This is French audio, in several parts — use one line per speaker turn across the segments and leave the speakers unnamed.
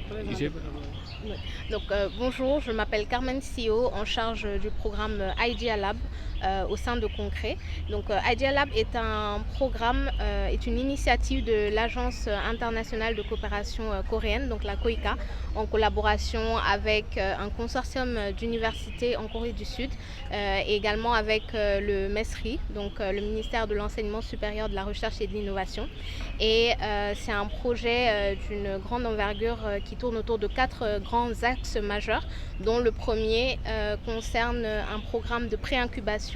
Oui. Donc, bonjour, je m'appelle Carmen Sio, en charge du programme Idea Lab au sein de Concret. Donc, Idea Lab est un programme, est une initiative de l'Agence internationale de coopération coréenne, donc la COICA, en collaboration avec un consortium d'universités en Corée du Sud et également avec le MESRI, donc le ministère de l'Enseignement supérieur, de la Recherche et de l'Innovation. Et c'est un projet d'une grande envergure qui tourne autour de 4 grands axes majeurs, dont le premier concerne un programme de pré-incubation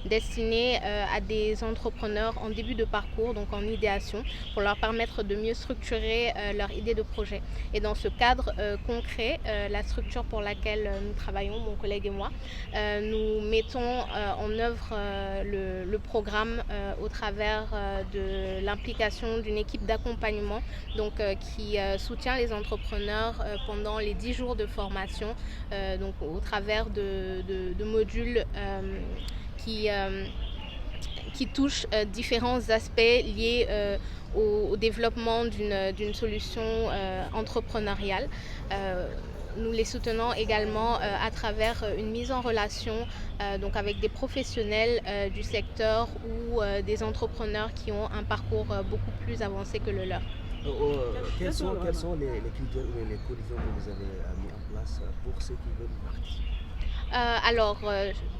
destiné à des entrepreneurs en début de parcours, donc en idéation, pour leur permettre de mieux structurer leur idée de projet. Et dans ce cadre concret, la structure pour laquelle nous travaillons, mon collègue et moi, nous mettons en œuvre le programme au travers de l'implication d'une équipe d'accompagnement donc, qui soutient les entrepreneurs pendant les 10 jours de formation, donc au travers de modules qui touchent différents aspects liés au développement d'une solution entrepreneuriale. Nous les soutenons également à travers une mise en relation donc avec des professionnels du secteur ou des entrepreneurs qui ont un parcours beaucoup plus avancé que le leur.
Quels sont les critères ou les conditions que vous avez mis en place pour ceux qui veulent participer?
Alors,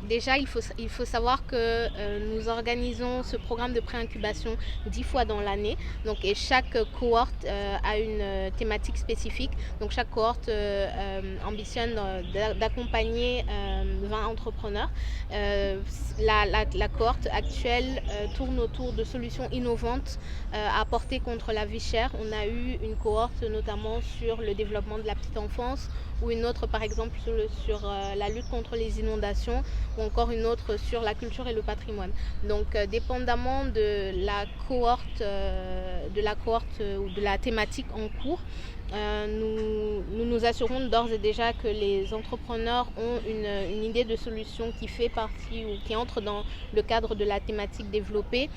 déjà, il faut savoir que nous organisons ce programme de pré-incubation 10 fois dans l'année. Donc, et chaque cohorte a une thématique spécifique. Donc, chaque cohorte ambitionne d'accompagner 20 entrepreneurs. La cohorte actuelle tourne autour de solutions innovantes à apporter contre la vie chère. On a eu une cohorte notamment sur le développement de la petite enfance, ou une autre par exemple sur la lutte contre les inondations, ou encore une autre sur la culture et le patrimoine. Donc dépendamment de la cohorte ou de la thématique en cours, nous assurons d'ores et déjà que les entrepreneurs ont une idée de solution qui fait partie ou qui entre dans le cadre de la thématique développée,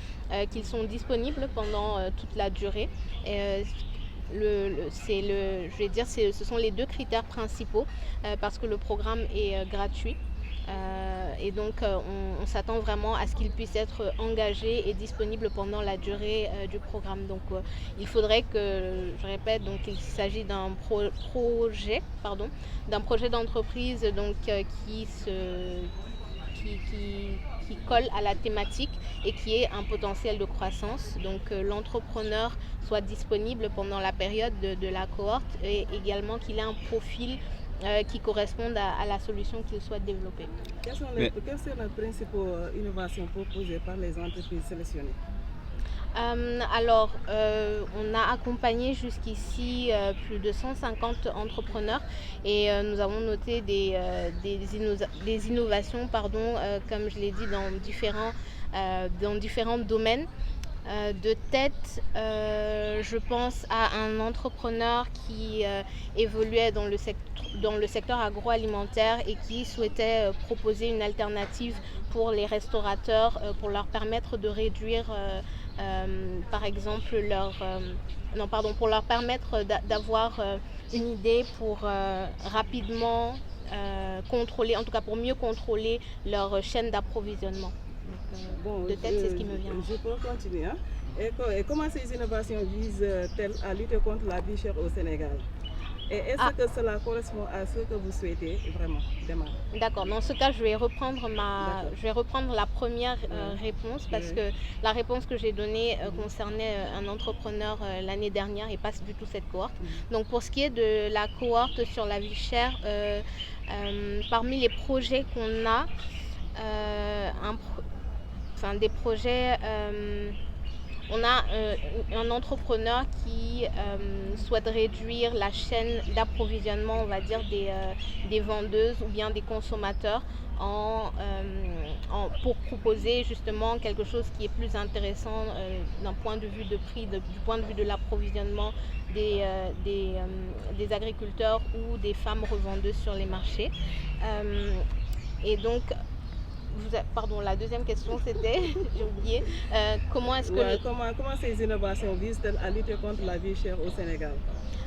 qu'ils sont disponibles pendant toute la durée. Ce sont les 2 critères principaux parce que le programme est gratuit. Et donc on s'attend vraiment à ce qu'il puisse être engagé et disponible pendant la durée du programme. Donc il faudrait que, je répète, donc il s'agit d'un projet d'entreprise donc qui colle à la thématique et qui ait un potentiel de croissance. Donc l'entrepreneur soit disponible pendant la période de la cohorte et également qu'il ait un profil qui corresponde à la solution qu'il souhaite développer.
Quelles sont les principales innovations proposées par les entreprises sélectionnées?
Alors, on a accompagné jusqu'ici plus de 150 entrepreneurs et nous avons noté des innovations, comme je l'ai dit, dans différents domaines. De tête, je pense à un entrepreneur qui évoluait dans le secteur agroalimentaire et qui souhaitait proposer une alternative pour les restaurateurs pour leur permettre de réduire par exemple pour leur permettre d'avoir une idée pour rapidement contrôler, en tout cas pour mieux contrôler leur chaîne d'approvisionnement. De tête, c'est ce qui me vient.
Je peux continuer. Hein? Et comment ces innovations visent-elles à lutter contre la vie chère au Sénégal? Et est-ce que cela correspond à ce que vous souhaitez vraiment démarrer?
D'accord, dans ce cas, je vais reprendre la première réponse parce que la réponse que j'ai donnée concernait un entrepreneur l'année dernière et pas du tout cette cohorte. Donc pour ce qui est de la cohorte sur la vie chère, parmi les projets qu'on a, des projets, on a un entrepreneur qui souhaite réduire la chaîne d'approvisionnement, on va dire, des vendeuses ou bien des consommateurs pour proposer justement quelque chose qui est plus intéressant d'un point de vue de prix, du point de vue de l'approvisionnement des agriculteurs ou des femmes revendeuses sur les marchés. Et donc, pardon, la deuxième question c'était, j'ai oublié, comment est-ce que...
Ouais, comment ces innovations visent-elles à lutter contre la vie chère au Sénégal?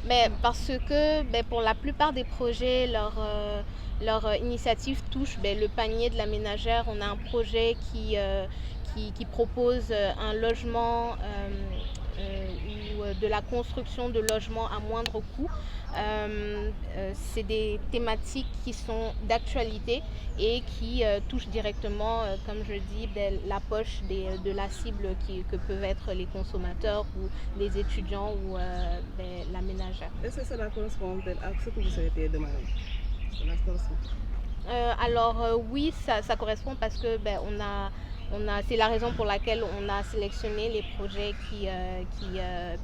Mais parce que pour la plupart des projets, leur initiative touche le panier de la ménagère. On a un projet qui propose un logement ou de la construction de logements à moindre coût. C'est des thématiques qui sont d'actualité et qui touchent directement, comme je dis, la poche de la cible que peuvent être les consommateurs ou les étudiants ou la ménagère.
Est-ce que cela correspond à ce que vous souhaitez demander?
Oui, ça correspond parce que c'est la raison pour laquelle on a sélectionné les projets qui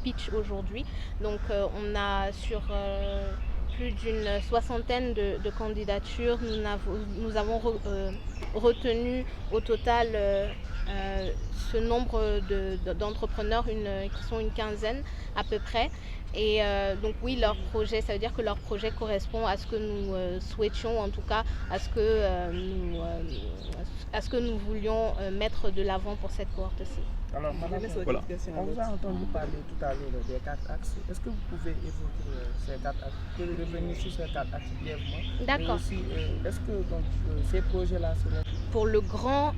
pitchent aujourd'hui. Donc on a sur plus d'une soixantaine de candidatures. Nous avons retenu au total ce nombre d'entrepreneurs, qui sont une quinzaine à peu près. Et donc oui, leur projet, ça veut dire que leur projet correspond à ce que nous souhaitions, en tout cas à ce que nous voulions mettre de l'avant pour cette cohorte-ci.
Alors, madame,
voilà.
On vous a entendu parler tout à l'heure des 4 axes. Est-ce que vous pouvez évoquer ces 4 axes? Vous pouvez revenir sur ces 4 axes brièvement?
D'accord.
Aussi, est-ce que ces projets-là seront...
Pour le grand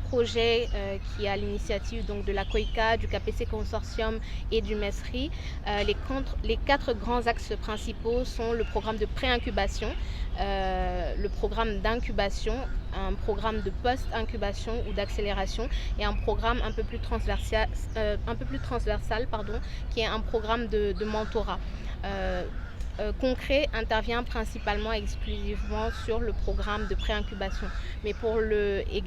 projet qui est à l'initiative de la COICA, du KPC Consortium et du MESRI, les 4 grands axes principaux sont le programme de pré-incubation, le programme d'incubation, un programme de post-incubation ou d'accélération et un programme un peu plus transversal, qui est un programme de mentorat. Concret intervient principalement exclusivement sur le programme de pré-incubation, mais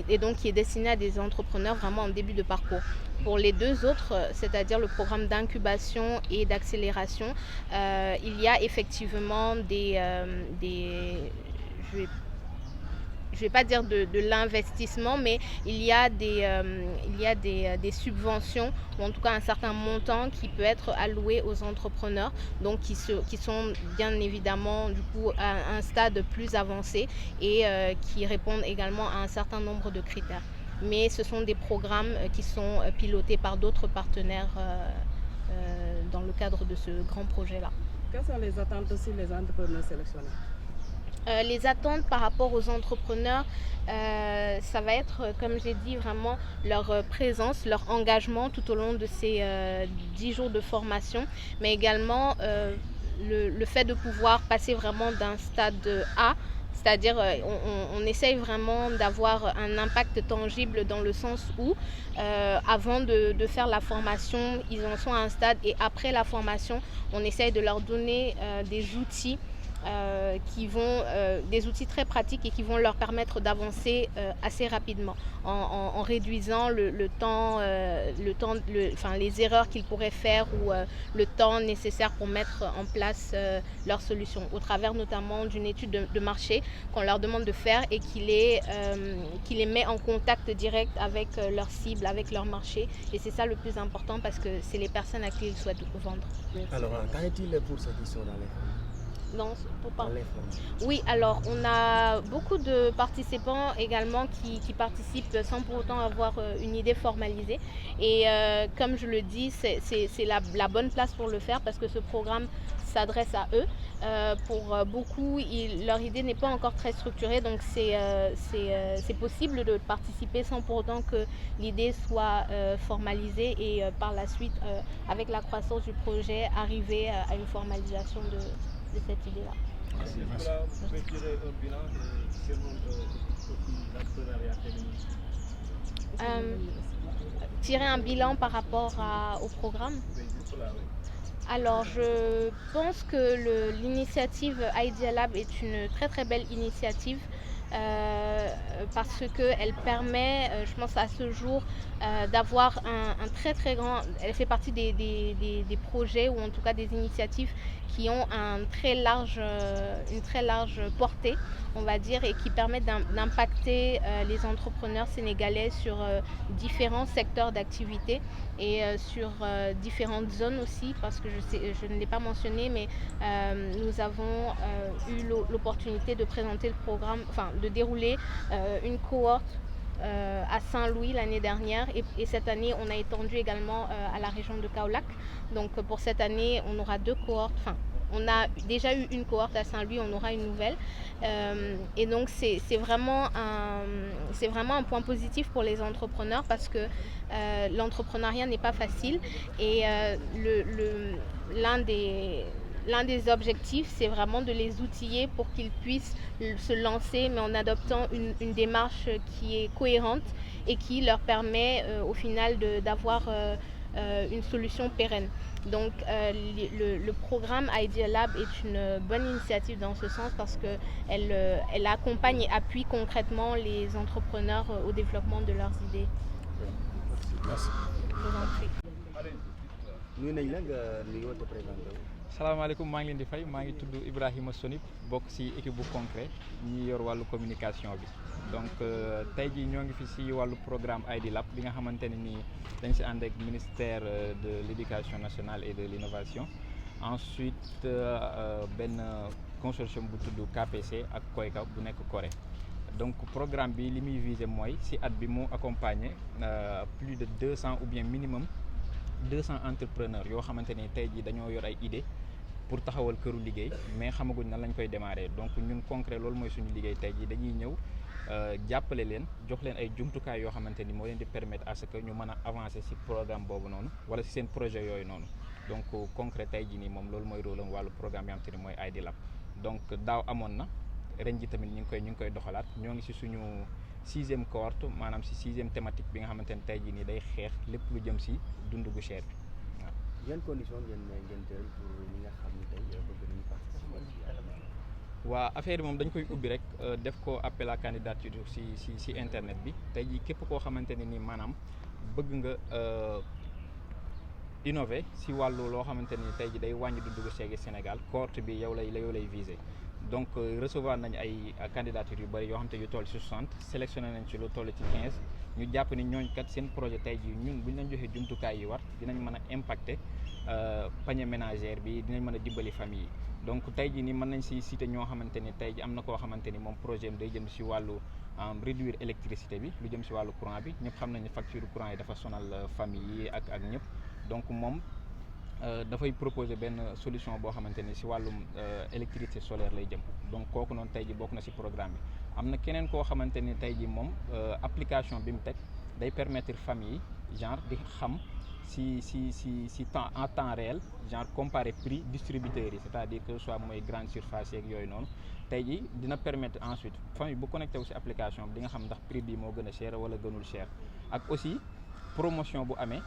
et donc qui est destiné à des entrepreneurs vraiment en début de parcours. Pour les 2 autres, c'est-à-dire le programme d'incubation et d'accélération, il y a effectivement je ne vais pas dire de l'investissement, mais il y a des subventions, ou en tout cas un certain montant qui peut être alloué aux entrepreneurs, donc qui sont bien évidemment du coup à un stade plus avancé et qui répondent également à un certain nombre de critères. Mais ce sont des programmes qui sont pilotés par d'autres partenaires dans le cadre de ce grand projet-là.
Quelles sont les attentes aussi des entrepreneurs sélectionnés?
Les attentes par rapport aux entrepreneurs, ça va être, comme j'ai dit, vraiment leur présence, leur engagement tout au long de ces 10 jours de formation, mais également le fait de pouvoir passer vraiment d'un stade A, c'est-à-dire on essaye vraiment d'avoir un impact tangible dans le sens où avant de faire la formation, ils en sont à un stade et après la formation, on essaye de leur donner des outils des outils très pratiques et qui vont leur permettre d'avancer assez rapidement en réduisant les erreurs qu'ils pourraient faire ou le temps nécessaire pour mettre en place leur solution au travers notamment d'une étude de marché qu'on leur demande de faire et qui les met en contact direct avec leur cible, avec leur marché, et c'est ça le plus important parce que c'est les personnes à qui ils souhaitent vendre.
Alors, qu'en est-il pour ceux qui sont dans les Oui, alors on a beaucoup de participants également qui participent sans pour autant avoir une idée formalisée. Et comme je le dis, c'est la bonne place pour le faire parce que ce programme s'adresse à eux. Pour beaucoup, leur idée n'est pas encore très structurée, donc c'est possible de participer sans pour autant que l'idée soit formalisée et par la suite, avec la croissance du projet, arriver à une formalisation de cette idée-là.
Vous pouvez tirer un bilan sur l'entrepreneuriat féminin.
Tirer un bilan par rapport au programme. Alors, je pense que l'initiative Idea Lab est une très très belle initiative parce qu'elle permet, je pense à ce jour, d'avoir un très très grand... Elle fait partie des projets ou en tout cas des initiatives
qui ont une très large portée, on va dire, et qui permettent d'impacter les entrepreneurs sénégalais sur différents secteurs d'activité et sur différentes zones aussi, parce que je ne l'ai pas mentionné, mais nous avons eu l'opportunité de présenter le programme, enfin de dérouler une cohorte à Saint-Louis l'année dernière et cette année on a étendu également à la région de Kaolack. Donc pour cette année on aura 2 cohortes, enfin on a déjà eu une cohorte à Saint-Louis, on aura une nouvelle et donc c'est vraiment un point positif pour les entrepreneurs parce que l'entrepreneuriat n'est pas facile et l'un des objectifs, c'est vraiment de les outiller pour qu'ils puissent se lancer, mais en adoptant une démarche qui est cohérente et qui leur permet au final d'avoir une solution pérenne. Donc le programme Idea Lab est une bonne initiative dans ce sens parce qu'elle accompagne et appuie concrètement les entrepreneurs au développement de leurs idées.
Merci.
Je vous en prie.
nuyu nañ la nga nuyoo te présenté wu.
salaamaaleykum maa ngi leen di fay maa ngi tudd Ibrahima Sonib bokk ci équipe bu concret ñi yor wàllu communication bi donc tey jii ñoo ngi fi ci wàllu programme Idea Lab bi nga xamante ne nii dañ ci ànd ak ministère de l'éducation nationale et de l'innovation ensuite benn consortium bu tudd KPC ak Koyka bu nekk Corée. Donc programme bi li muy viser mooy ci at bi mu accompagner plus de 200 ou bien minimum 200 entrepreneurs yoo xamante ni tey jii dañoo yor ay idées pour taxawal këru liggéey mais xamaguñ nan lañ koy démarrer donc ñun concret loolu mooy suñu liggéey tey jii dañuy ñëw jàppale leen jox leen ay jumtukaay yoo xamante ni moo leen di permettre à ce que ñu mën a avancer ci programme boobu noonu wala ci seen projet yooyu noonu donc concret tey jii nii moom loolu mooy rôle am wàllu programme yi xamante ni mooy Idea Lab donc daaw amoon na ren ji tamit ñu ngi koy doxalaat ñoo ngi ci suñu 6e cohorte maanaam ci 6e thématique bi nga xamante ne tey jii nii day xeex lépp lu jëm ci dund gu cher bi waaw.
yan condition ngeen teel pour ñi nga xam ne tey bëgg nañu participer ci
waa affaire bi moom dañ koy ubbi rek def ko appel à candidature ci internet bi tey jii képp koo xamante ne ni maanaam bëgg nga innover ci wàllu loo xamante ni tey jii day wàññi dundu gu cher gi Sénégal cohorte bi yow lay viser. Donc recevoir nañ ay candidature yu bëri yoo xam te yu toll ci 60 sélectionné nañ ci lu toll ci 15 ñu jàpp ni ñooñu kat seen projet tey jii ñun bu ñu leen joxee jumtukaay yi war dinañ mën a impacter panier ménagère bi dinañ mën a dimbali famille yi donc tey jii nii mën nañ ci citer ñoo xamante ni tey jii am na koo xamante ni moom projet am day jëm ci wàllu réduire électricité bi lu jëm ci wàllu courant bi ñëpp xam nañ ne facture courant yi dafa sonal famille yi ak ñëpp donc moom dafay proposer benn solution boo xamante ni ci wàllum électricité solaire lay jëm donc kooku noonu tey ji bokk na ci programme bi am na keneen koo xamante ni tey ji moom application bi mu teg day permettre famille yi genre di xam ci temps en temps réel genre comparer prix distributeurs yi c'est-à-dire que soit mooy grande surface yeeg yooyu noonu tey ji dina permettre ensuite famille bu connecté wu ci application bi di nga xam ndax prix bi moo gën a cher wala gënul cher ak aussi promotion bu amee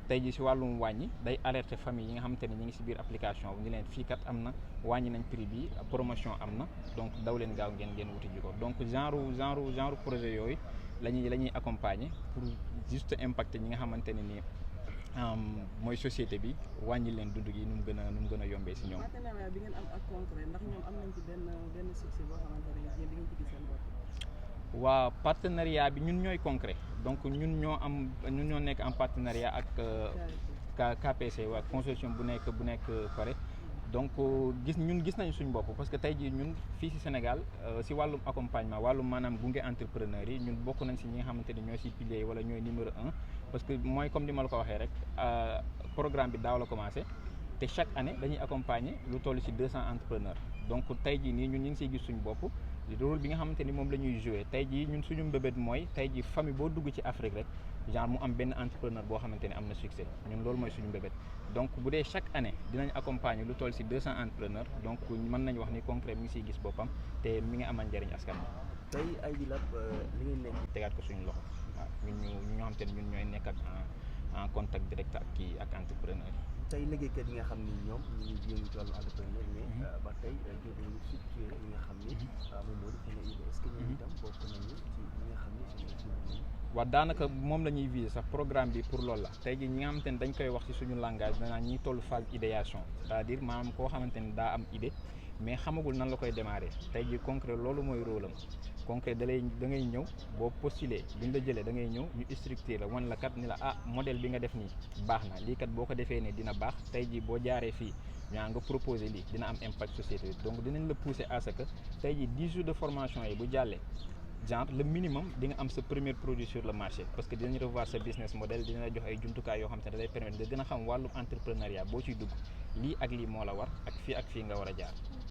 tey jii ci wàllum wàññi day alerter famille yi nga xamante ni ñi ngi ci biir application bi ni leen fii kat am na wàññi nañ prix bi promotion am na donc daw leen gaaw ngeen wuti ji ko donc genre projet yooyu la ñuy accompagner pour juste impacter ñi nga xamante ne ni mooy société bi wàññi leen dund gi nu mu gën a yombee ci ñoom.
partenariat bi ngeen am ak concret ndax ñoom am nañ ci benn succès boo xamante ne yéen di ngeen ci gis seen bopp.
waa partenariat bi ñun ñooy concret donc ñun ñoo nekk en partenariat ak KPC waa consortium bu nekk Corée donc gis nañu suñu bopp parce que tey jii ñun fii ci Sénégal ci wàllum accompagnement wàllum maanaam gunge entrepreneurs yi ñun bokk nañ ci ñi nga xamante ni ñoo ci pilier wala ñooy numéro 1 parce que mooy comme ni ma la ko waxee rek programme bi daaw la commencé te chaque année dañuy accompagner lu toll ci 200 entrepreneurs donc tey jii nii ñun ñu ngi ciy gis suñu bopp rôle bi nga xamante ni moom la ñuy jouer tey jii ñun suñu mbébét mooy tey jii famille boo dugg ci Afrique rek genre mu am benn entrepreneur boo xamante ni am na succès ñun loolu mooy suñu mbébét donc bu dee chaque année dinañ accompagner lu toll ci 200 entrepreneurs donc mën nañu wax ni concret mi ngi ciy gis boppam te mi ngi amal njëriñ askan wi.
tey Idea Lab li ngeen nekk
tegaat ko suñu loxo waaw ñoo xamante ni ñun ñooy nekk ak en contact direct ak entrepreneur yi.
tey liggéeykat yi nga xam ni ñoom ñu ngi yëngu ci wàllu entrepreneur mais ba tey jotuñu structuré li nga xam ni moom moo di xëy na idée est-ce que ñoom itam bokk nañu ci ñi nga xam ne
waaw daanaka moom la ñuy viser sax programme bi pour loolu la tey jii ñi nga xamante ni dañ koy wax ci suñu langage danaa ñi toll phase idéation c'est-à-dire maanaam koo xamante ni daa am idée mais xamagul nan la koy démarrer tey jii concret loolu mooy rôle am concret da ngay ñëw boo postuler buñ la jëlee da ngay ñëw ñu structurer la wan la kat ni la modèle bi nga def nii baax na lii kat boo ko defee ne dina baax tey jii boo jaaree fii ñaa nga proposer lii dina am impact société donc dinañ la pousser à ce que tey jii 10 jours de formation yi bu jàllee genre le minimum di nga am sa premier produit sur le marché parce que dinañ revoir sa business model dina la jox ay jumtukaay yoo xam te ne da lay permettre nga gën a xam wàllu entrepreneuriat boo ciy dugg lii ak lii moo la war ak fii nga war a jaar